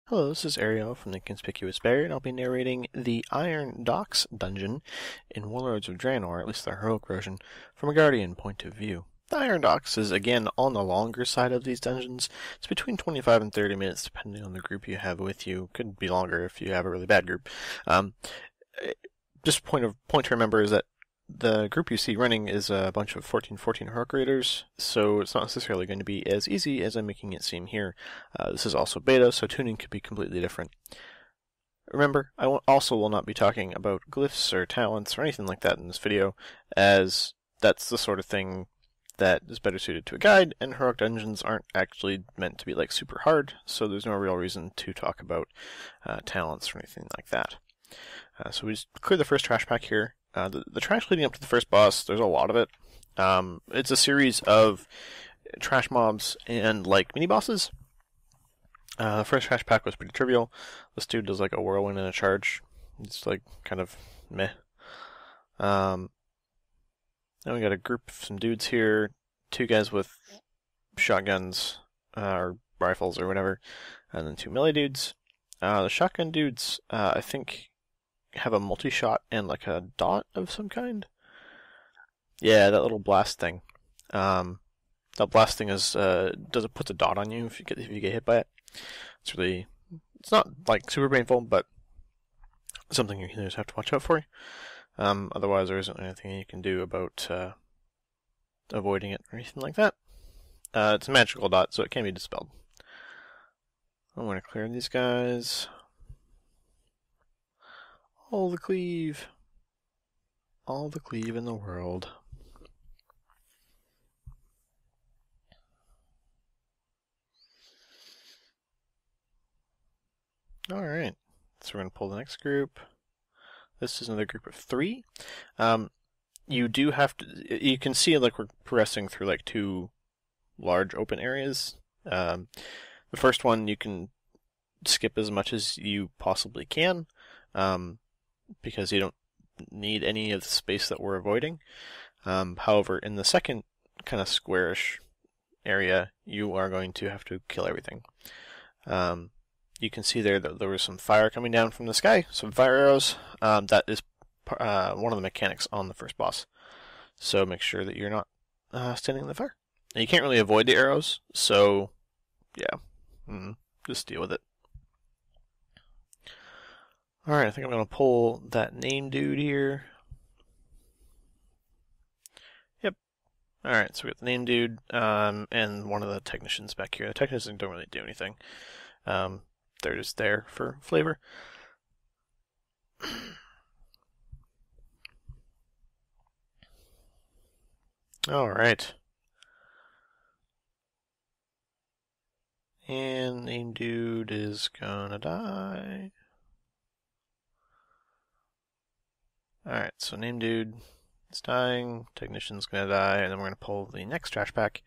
Hello, this is Arielle from the Inconspicuous Bear, and I'll be narrating the Iron Docks dungeon in Warlords of Draenor, at least the heroic version, from a Guardian point of view. The Iron Docks is, again, on the longer side of these dungeons. It's between 25 and 30 minutes, depending on the group you have with you. Could be longer if you have a really bad group. Just point to remember is that the group you see running is a bunch of 1414 heroic raiders, so it's not necessarily going to be as easy as I'm making it seem here. This is also beta, so tuning could be completely different. Remember, I also will not be talking about glyphs or talents or anything like that in this video, as that's the sort of thing that is better suited to a guide, and heroic dungeons aren't actually meant to be like super hard, so there's no real reason to talk about talents or anything like that. So we just clear the first trash pack here. The trash leading up to the first boss, there's a lot of it. It's a series of trash mobs and like mini bosses. The first trash pack was pretty trivial. This dude does like a whirlwind and a charge. It's like kind of meh. Then we got a group of some dudes here. Two guys with shotguns or rifles or whatever, and then two melee dudes. The shotgun dudes, I think, have a multi-shot and like a dot of some kind. Yeah, that little blast thing. That blast thing is puts a dot on you if you get hit by it. It's not like super painful, but something you just have to watch out for. Otherwise, there isn't anything you can do about avoiding it or anything like that. It's a magical dot, so it can be dispelled. I'm going to clear these guys. All the cleave in the world. Alright, so we're going to pull the next group. This is another group of 3. You do have to, you can see like we're progressing through like 2 large open areas. The first one you can skip as much as you possibly can. Because you don't need any of the space that we're avoiding. However, in the second kind of squarish area, you are going to have to kill everything. You can see there that there was some fire coming down from the sky, some fire arrows. That is one of the mechanics on the first boss. So make sure that you're not standing in the fire. And you can't really avoid the arrows, so yeah, just deal with it. Alright, I think I'm going to pull that name dude here. Yep. Alright, so we got the name dude, and one of the technicians back here. The technicians don't really do anything. They're just there for flavor. Alright. And name dude is gonna die. Alright, so name dude is dying, technician's gonna die, and then we're gonna pull the next trash pack,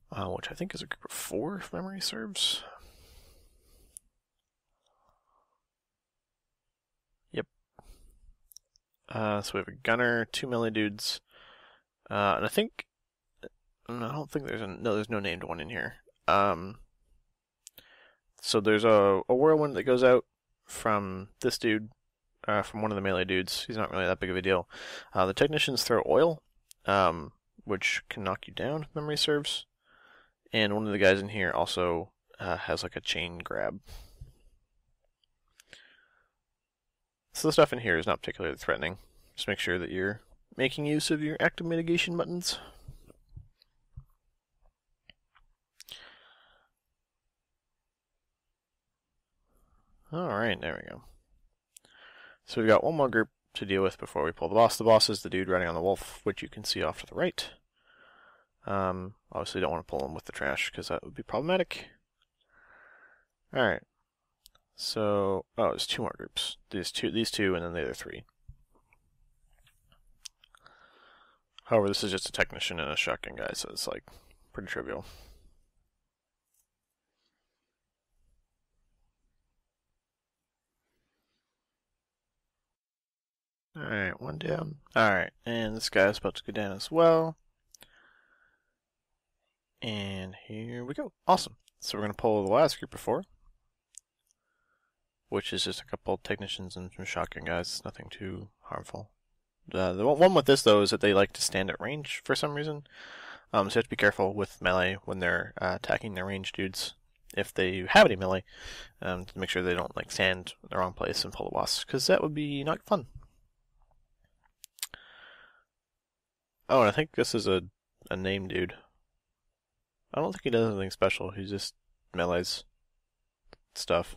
which I think is a group of 4, if memory serves. Yep. So we have a gunner, 2 melee dudes, and I don't think there's no named one in here. So there's a whirlwind that goes out from this dude. From one of the melee dudes. He's not really that big of a deal. The technicians throw oil, which can knock you down, if memory serves. And one of the guys in here also has like a chain grab. So the stuff in here is not particularly threatening. Just make sure that you're making use of your active mitigation buttons. Alright, there we go. So we've got one more group to deal with before we pull the boss. The boss is the dude riding on the wolf, which you can see off to the right. Obviously don't want to pull him with the trash, because that would be problematic. Alright. So, there's 2 more groups. These two, and then the other 3. However, this is just a technician and a shotgun guy, so it's like pretty trivial. Alright, one down. Alright, and this guy's about to go down as well. And here we go. Awesome. So we're going to pull the last group of 4. which is just a couple technicians and some shotgun guys. Nothing too harmful. The one with this, though, is that they like to stand at range for some reason. So you have to be careful with melee when they're attacking their ranged dudes. If they have any melee, to make sure they don't like stand in the wrong place and pull the wasps, because that would be not fun. Oh, and I think this is a name dude. I don't think he does anything special. He just melees stuff.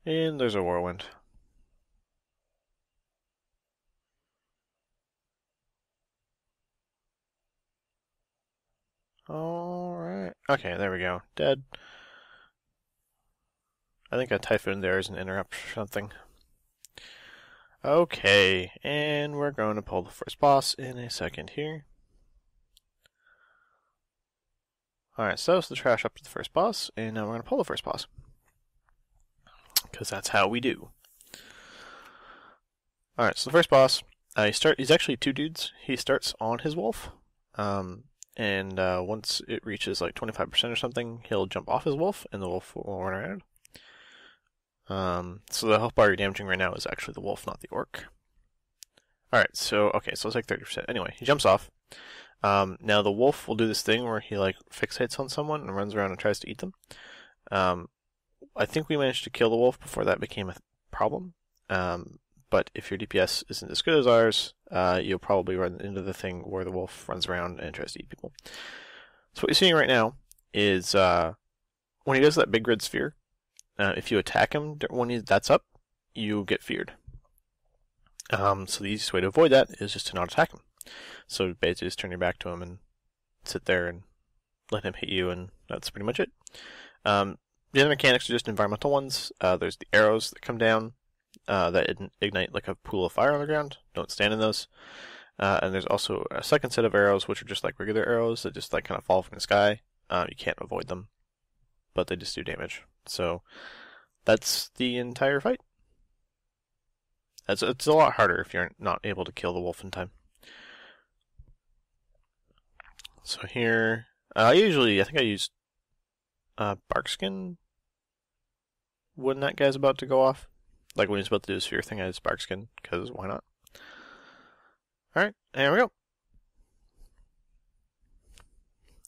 And there's a whirlwind. Alright. Okay, there we go. Dead. I think a typhoon there is an interrupt or something. Okay, and we're going to pull the first boss in a second here. Alright, so it's the trash up to the first boss, and now we're going to pull the first boss. Because that's how we do. Alright, so the first boss, he's actually two dudes. He starts on his wolf, and once it reaches like 25% or something, he'll jump off his wolf, and the wolf will run around. So the health bar you're damaging right now is actually the wolf, not the orc. Alright, so it's like 30%. Anyway, he jumps off. Now the wolf will do this thing where he like fixates on someone and runs around and tries to eat them. I think we managed to kill the wolf before that became a problem. But if your DPS isn't as good as ours, you'll probably run into the thing where the wolf runs around and tries to eat people. So what you're seeing right now is when he does that big red sphere, if you attack him when that's up, you get feared. So the easiest way to avoid that is just to not attack him. So basically just turn your back to him and sit there and let him hit you, and that's pretty much it. The other mechanics are just environmental ones. There's the arrows that come down that ignite like a pool of fire on the ground. Don't stand in those. And there's also a second set of arrows, which are just like regular arrows that just like kind of fall from the sky. You can't avoid them, but they just do damage. So that's the entire fight. It's a lot harder if you're not able to kill the wolf in time. So here, I think I used barkskin when that guy's about to go off. Like when he's about to do the sphere thing, I used barkskin, because why not? Alright, there we go.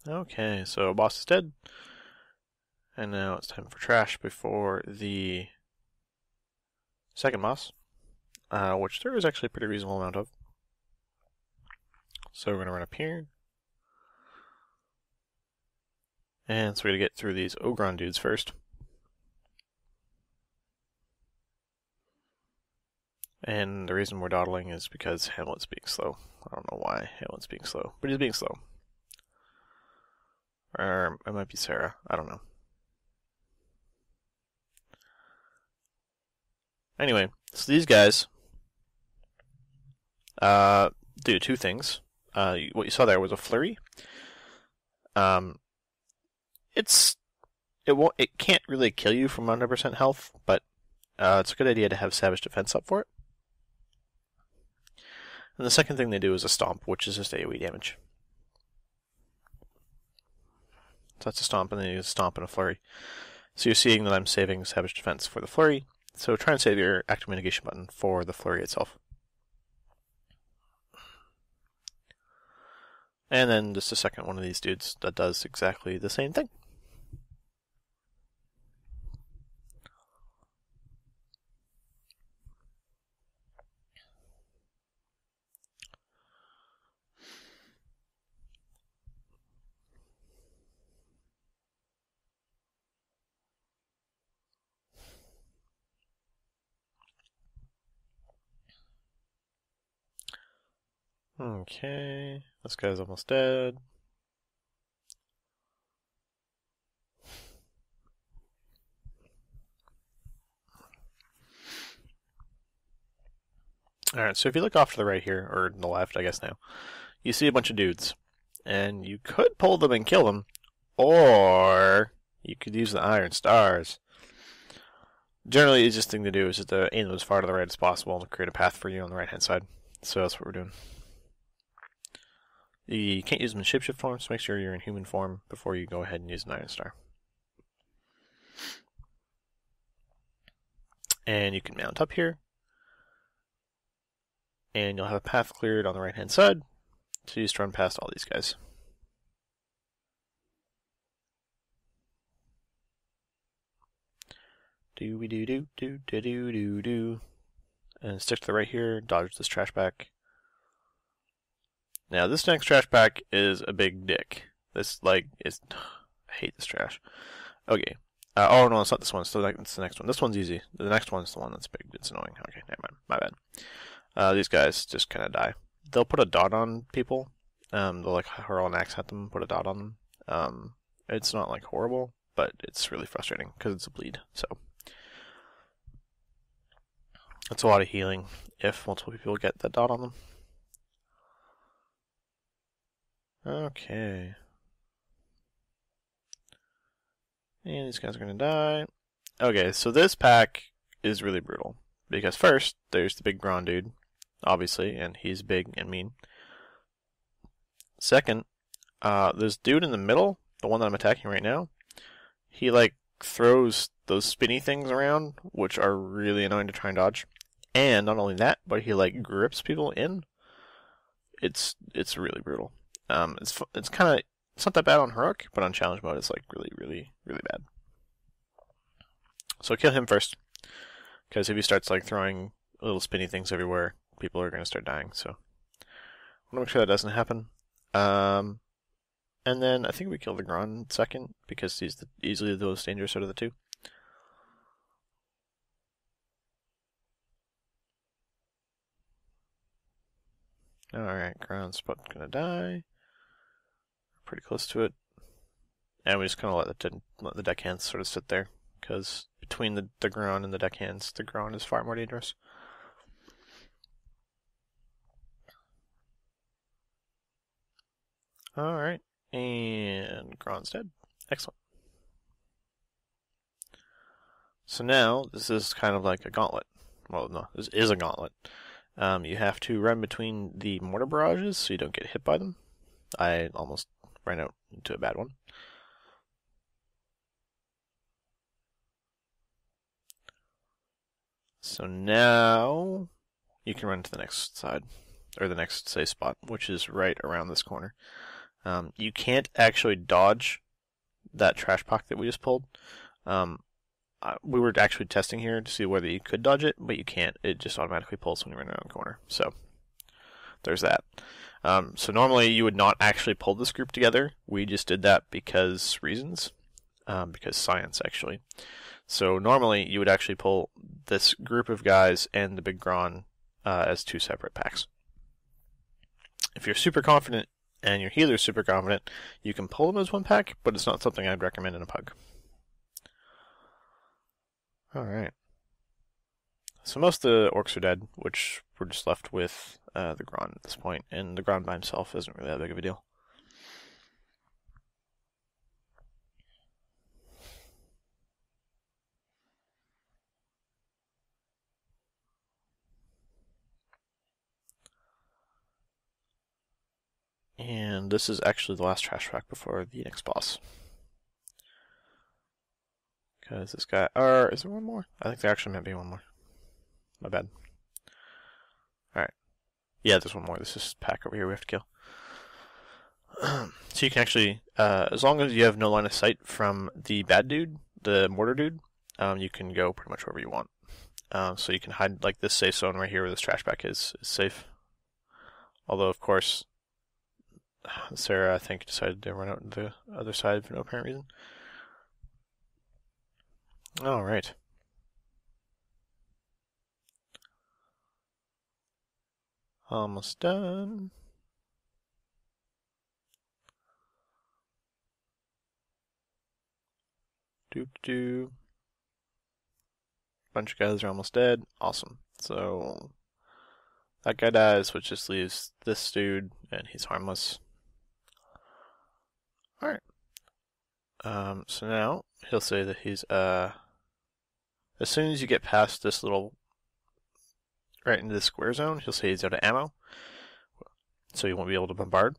Okay, so boss is dead. And now it's time for trash before the second boss, which there is actually a pretty reasonable amount of. So we're going to run up here. And so we're going to get through these Ogron dudes first. And the reason we're dawdling is because Hamlet's being slow. I don't know why Hamlet's being slow, but he's being slow. Or it might be Sarah, I don't know. Anyway, so these guys do two things. What you saw there was a flurry. It can't really kill you from 100% health, but it's a good idea to have Savage Defense up for it. And the second thing they do is a stomp, which is just AoE damage. So that's a stomp, and then you stomp and a flurry. So you're seeing that I'm saving Savage Defense for the flurry. So try and save your active mitigation button for the flurry itself. And then just a second one of these dudes that does exactly the same thing. Okay, this guy's almost dead. Alright, so if you look off to the right here, or the left, I guess now, you see a bunch of dudes. And you could pull them and kill them, or you could use the iron stars. Generally, the easiest thing to do is just to aim them as far to the right as possible and create a path for you on the right-hand side. So that's what we're doing. You can't use them in shapeshift form, so make sure you're in human form before you go ahead and use an iron star. And you can mount up here. And you'll have a path cleared on the right hand side. So you just run past all these guys. Do-we-do-do-do-do-do-do-do. And stick to the right here, dodge this trash back. Now this next trash back is a big dick. This, like, is... I hate this trash. Okay. Oh no, it's not this one, it's the next one. This one's easy. The next one's the one that's big. It's annoying. Okay, never mind. My bad. These guys just kind of die. They'll put a dot on people. They'll like hurl an axe at them, put a dot on them. It's not like horrible, but it's really frustrating because it's a bleed. So it's a lot of healing if multiple people get that dot on them. Okay. And these guys are going to die. Okay, so this pack is really brutal. Because first, there's the big Grond dude, obviously, and he's big and mean. Second, this dude in the middle, the one that I'm attacking right now, he like throws those spinny things around, which are really annoying to try and dodge. And not only that, but he like grips people in. It's really brutal. It's kind of, it's not that bad on heroic, but on challenge mode it's like really bad. So kill him first, because if he starts like throwing little spinny things everywhere, people are going to start dying. So I want to make sure that doesn't happen. And then I think we kill the Grond second, because he's easily the most dangerous out of the two. Alright, Grond's gonna die. Pretty close to it. And we just kind of let the deckhands sort of sit there, because between the Grond and the deckhands, the Grond is far more dangerous. Alright, and Grond's dead. Excellent. So now, this is kind of like a gauntlet. Well, no, this is a gauntlet. You have to run between the mortar barrages so you don't get hit by them. I almost ran out into a bad one. So now you can run to the next side, or the next safe spot, which is right around this corner. You can't actually dodge that trash pack that we just pulled. We were actually testing here to see whether you could dodge it, but you can't. It just automatically pulls when you run around the corner. So there's that. So normally you would not actually pull this group together. We just did that because reasons. Because science, actually. So normally you would actually pull this group of guys and the big Grond as two separate packs. If you're super confident and your healer's super confident, you can pull them as one pack, but it's not something I'd recommend in a pug. Alright. So most of the orcs are dead, which we're just left with the Grond at this point, and the Grond by himself isn't really that big of a deal. And this is actually the last trash pack before the next boss. Because this guy... is there one more? I think there actually might be one more. My bad. Alright. Yeah, there's one more. This is pack over here we have to kill. So you can actually... as long as you have no line of sight from the bad dude, the mortar dude, you can go pretty much wherever you want. So you can hide, like, this safe zone right here where this trash pack is safe. Although, of course... Sarah, I think, decided to run out the other side for no apparent reason. Alright. Almost done. Doop-doo. Bunch of guys are almost dead. Awesome. So, that guy dies, which just leaves this dude, and he's harmless. Alright. So now, he'll say that he's, as soon as you get past this little, right into the square zone, he'll say he's out of ammo. So you won't be able to bombard.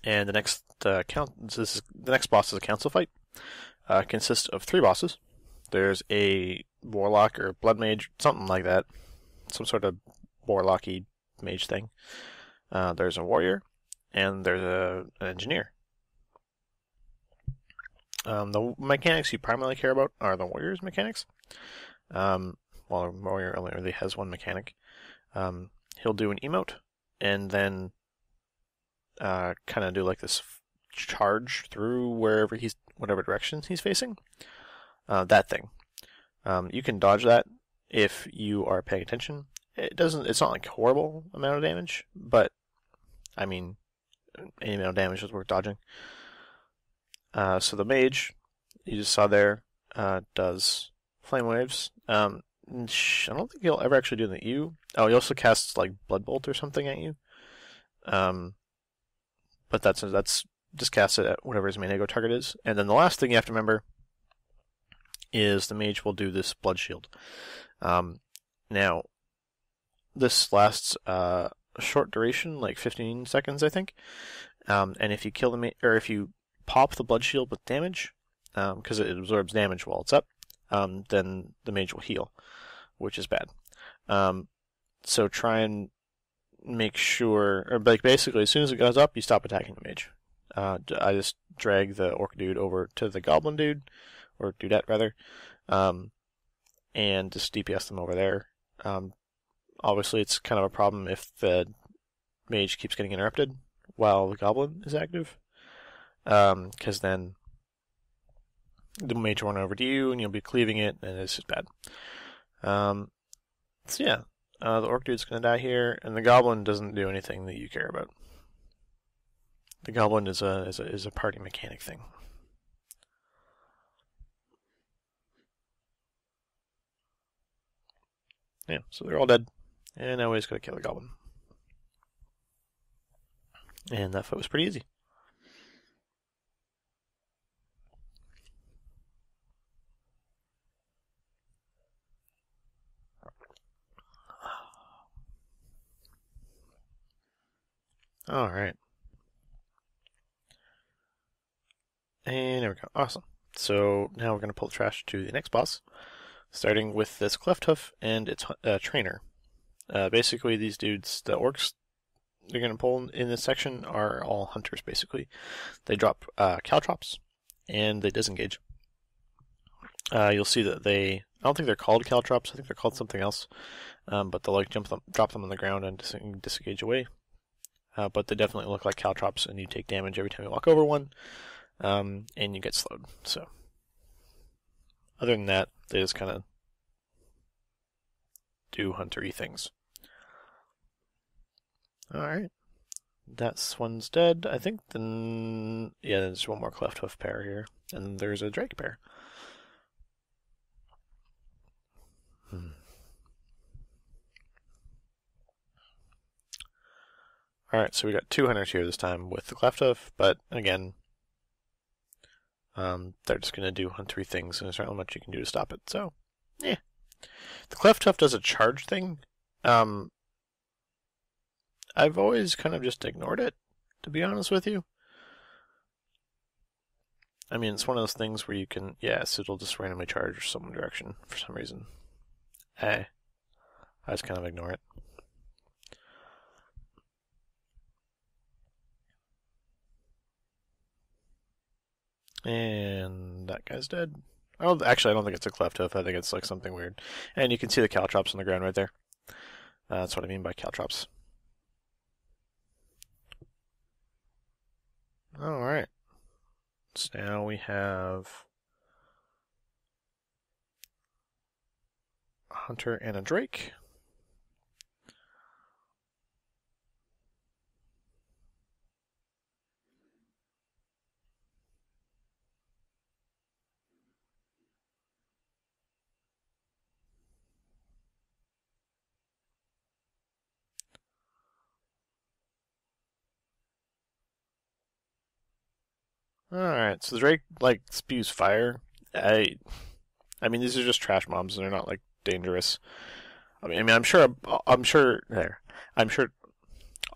And the next, the next boss is a council fight. Consists of 3 bosses. There's a warlock or blood mage, something like that. Some sort of warlocky mage thing. There's a warrior, and there's an engineer. The mechanics you primarily care about are the warrior's mechanics. Well, a warrior only really has one mechanic. He'll do an emote, and then kind of do like this charge through whatever direction he's facing. That thing. You can dodge that if you are paying attention. It's not like a horrible amount of damage, but I mean, any amount of damage is worth dodging. So the mage you just saw there does flame waves. I don't think he'll ever actually do the E.U. Oh, he also casts like Blood Bolt or something at you. But that's just cast it at whatever his main aggro target is. And then the last thing you have to remember is the mage will do this Blood Shield. Now, this lasts a short duration, like 15 seconds, I think. And if you kill the or if you pop the Blood Shield with damage, because it absorbs damage while it's up, then the mage will heal, which is bad. So try and make sure, or like basically as soon as it goes up, you stop attacking the mage. I just drag the orc dude over to the goblin dude, or dudette rather, and just DPS them over there. Obviously, it's kind of a problem if the mage keeps getting interrupted while the goblin is active, because then the mage will run over to you and you'll be cleaving it, and it's just bad. So yeah, the orc dude's gonna die here, and the goblin doesn't do anything that you care about. The goblin is a party mechanic thing. Yeah, so they're all dead, and now we just gotta kill the goblin. And that fight was pretty easy. Alright. And there we go. Awesome. So now we're going to pull the trash to the next boss, starting with this Cleft Hoof and its trainer. Basically, these dudes, the orcs they're going to pull in this section, are all hunters, basically. They drop caltrops, and they disengage. You'll see that I don't think they're called caltrops, I think they're called something else, but they'll like drop them on the ground and disengage away. But they definitely look like caltrops, and you take damage every time you walk over one, and you get slowed. So, other than that, they just kind of do huntery things. Alright. That one's dead. I think then... yeah, there's one more Cleft Hoof pair here. And there's a Drake pair. Alright, so we got two hunters here this time with the Cleft Hoof, but again, they're just going to do huntery things, and there's not much you can do to stop it, so, yeah. The Cleft Hoof does a charge thing. I've always kind of just ignored it, to be honest with you. I mean, it's one of those things where you can, yes, it'll just randomly charge some direction for some reason. I just kind of ignore it. And that guy's dead. Oh, actually, I don't think it's a Cleft Hoof. I think it's like something weird. And you can see the caltrops on the ground right there. That's what I mean by caltrops. Alright. So now we have a hunter and a drake. Alright, so the drake, like, spews fire. I mean, these are just trash mobs, and they're not, like, dangerous. I mean, I'm sure,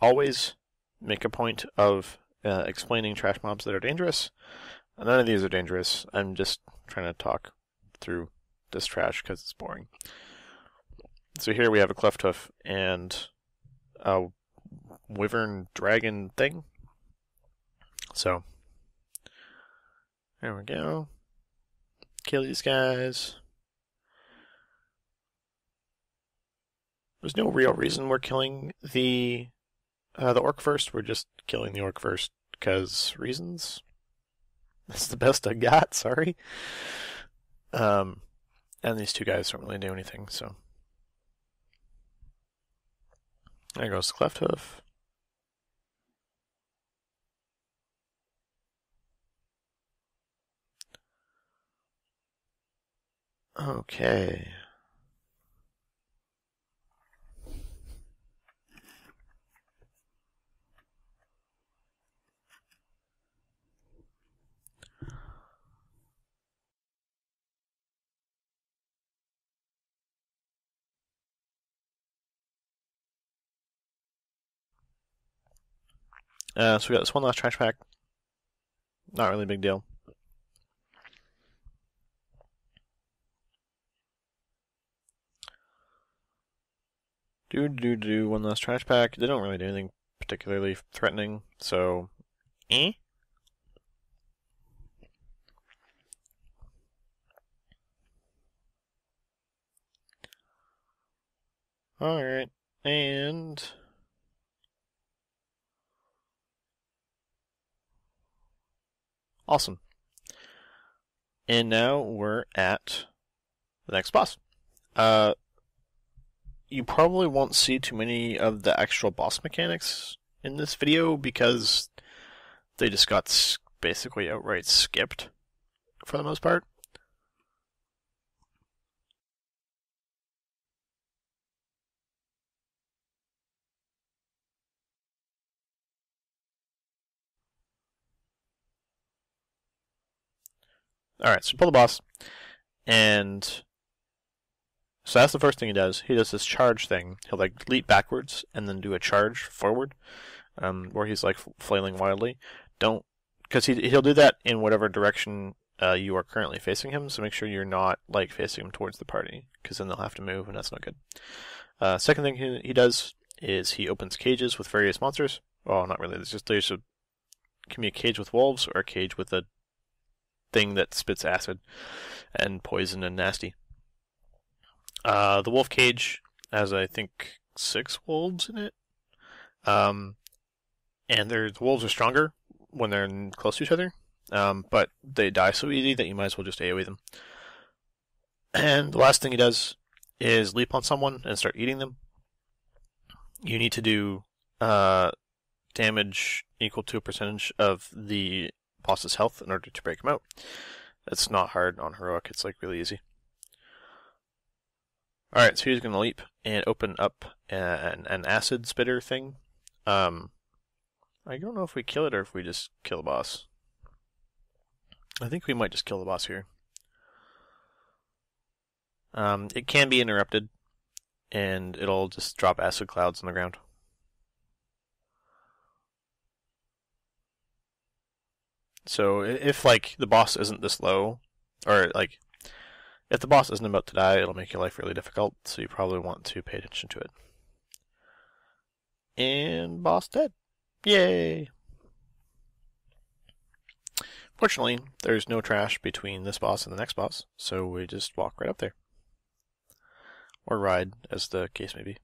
always make a point of explaining trash mobs that are dangerous. None of these are dangerous. I'm just trying to talk through this trash because it's boring. So here we have a cleft hoof and a wyvern dragon thing. So there we go. Kill these guys. There's no real reason we're killing the orc first. We're just killing the orc first because reasons. That's the best I got. Sorry. And these two guys don't really do anything. So there goes the cleft hoof. Okay. So we got this one last trash pack. Not really a big deal. One last trash pack. They don't really do anything particularly threatening, so Alright, and awesome. And now we're at the next boss. You probably won't see too many of the actual boss mechanics in this video because they just got basically outright skipped for the most part. Alright, so pull the boss, and so that's the first thing he does. He does this charge thing. He'll like leap backwards and then do a charge forward, where he's like flailing wildly. Because he'll do that in whatever direction you are currently facing him. So make sure you're not like facing him towards the party, because then they'll have to move, and that's not good. Second thing he does is he opens cages with various monsters. Well, not really. Can be a cage with wolves or a cage with a thing that spits acid and poison and nasty. The wolf cage has, I think, 6 wolves in it. And the wolves are stronger when they're close to each other. But they die so easy that you might as well just AoE them. And the last thing he does is leap on someone and start eating them. You need to do damage equal to a percentage of the boss's health in order to break him out. It's not hard on heroic, it's like really easy. Alright, so he's going to leap and open up an acid spitter thing. I don't know if we kill it or if we just kill the boss. I think we might just kill the boss here. It can be interrupted, and it'll just drop acid clouds on the ground. So if like the boss isn't this low, or like if the boss isn't about to die, it'll make your life really difficult, so you probably want to pay attention to it. And boss dead. Yay! Fortunately, there's no trash between this boss and the next boss, so we just walk right up there. Or ride, as the case may be.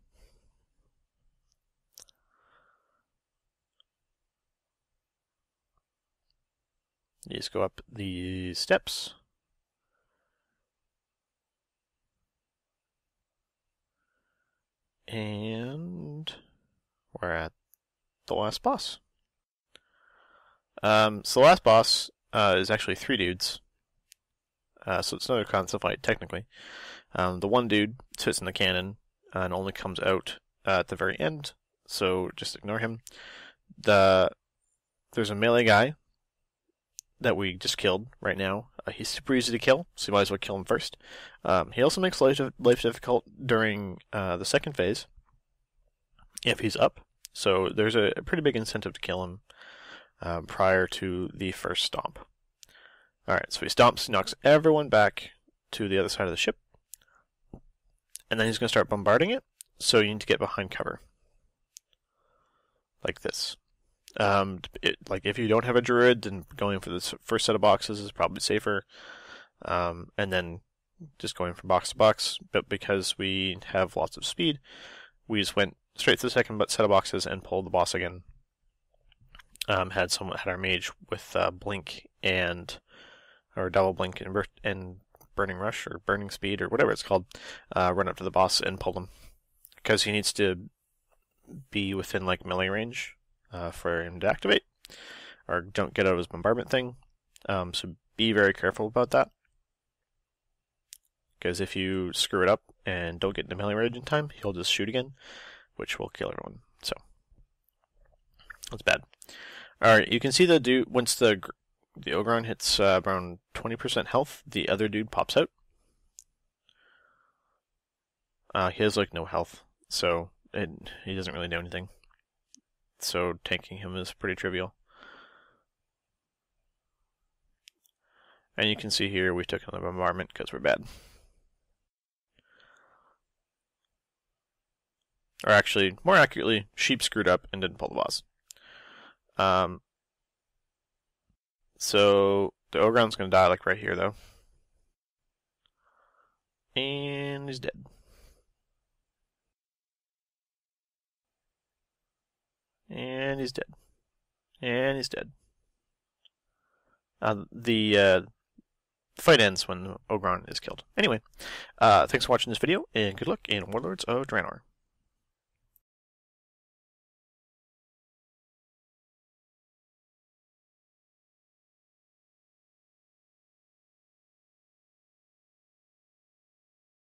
You just go up the steps. And we're at the last boss. So the last boss is actually 3 dudes. So it's another console fight, technically. The one dude sits in the cannon and only comes out at the very end, so just ignore him. There's a melee guy that we just killed right now. He's super easy to kill, so you might as well kill him first. He also makes life difficult during the second phase, if he's up. So there's a pretty big incentive to kill him prior to the first stomp. Alright, so he stomps, knocks everyone back to the other side of the ship. And then he's going to start bombarding it, so you need to get behind cover. Like this. Like if you don't have a druid, then going for this first set of boxes is probably safer. And then just going from box to box. But because we have lots of speed, we just went straight to the second set of boxes and pulled the boss again. Had our mage with blink or double blink and burning rush or burning speed or whatever it's called, run up to the boss and pull him, because he needs to be within like melee range for him to activate, or don't get out of his bombardment thing. So be very careful about that, because if you screw it up and don't get into melee range in time, he'll just shoot again, which will kill everyone. So that's bad. Alright, you can see the dude, once the Ogron hits around 20% health, the other dude pops out. He has like no health, so he doesn't really do anything. So tanking him is pretty trivial. And you can see here we took on the bombardment because we're bad. Or actually, more accurately, Sheep screwed up and didn't pull the boss. So the Ogron's going to die like right here though. And he's dead. And he's dead. And he's dead. The fight ends when Ogron is killed. Anyway, thanks for watching this video, and good luck in Warlords of Draenor.